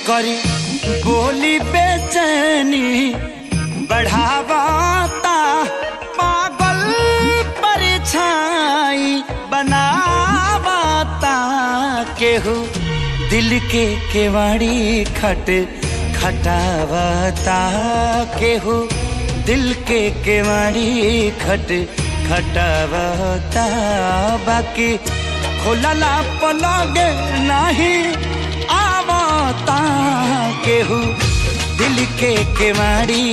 करी बोली बेचैनी बढ़ावाता, पागल परछाई बनावाता। केहू दिल के केवाड़ी खटावाता, केहू दिल के केवाड़ी खटावाता। बाकी खोलला पलग नहीं आवता, केहू दिल के केवाड़ी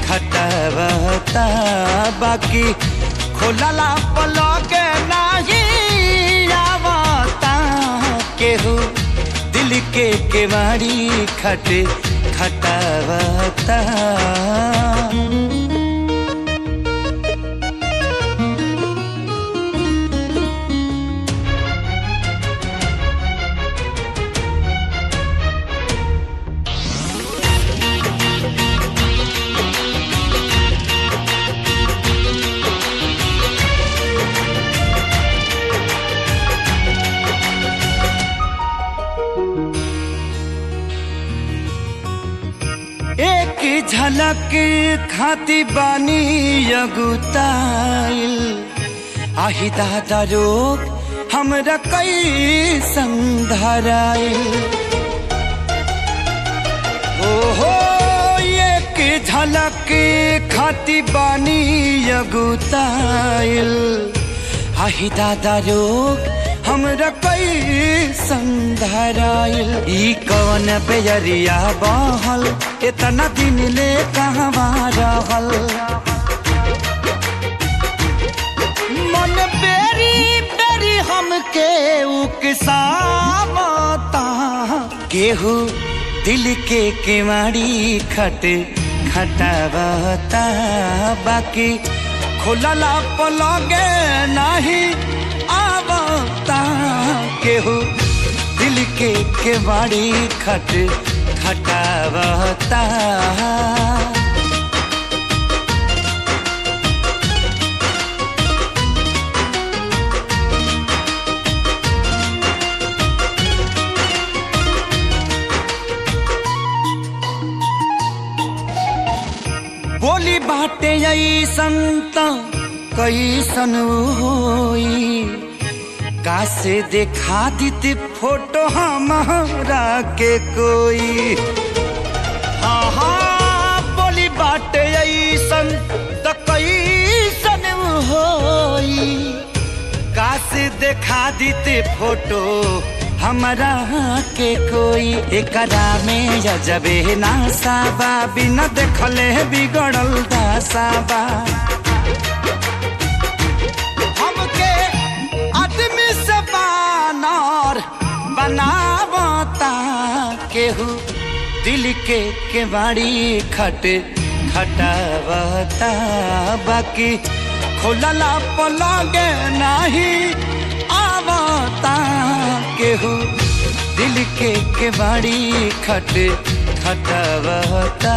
खटावाता। बाकी खोलला पलग नहीं आवता, केहू दिल के केवाड़ी खटावाता। एक झलक खाती बानी अगुताइल, आही दादा रोग हमरा कैसन धराइल। ओहो एक झलक खाती बानी अगुताइल, आही दादा रोग हमरा कैसन धराइल। ई कौन बेजरिया बहल इतना दिन ले कहवा रहल, मन बेरी बेरी हमके उकसावता। केहू दिल के केवाड़ी खटावता, बाकी खोलला पलगे नहीं आवता। केहू दिल के केवाड़ी खटावता। बोली बाटे ऐसन त कैसन होई, कासे देखा दीती फोटो हमारा के कोई। हाँ बोली बाटे ऐसन त कैसन होई, कासे देखा दीते फोटो हमारा के कोई। एकरा में जबे नासाबा, बिना देखले बिगड़ल दासाबा। हमके आदमी से बानर बनावता, केहू दिल के केवाड़ी खटावता। बाकी खोलला पलगे नहीं आवता, केहू दिल के केवाड़ी खटावता।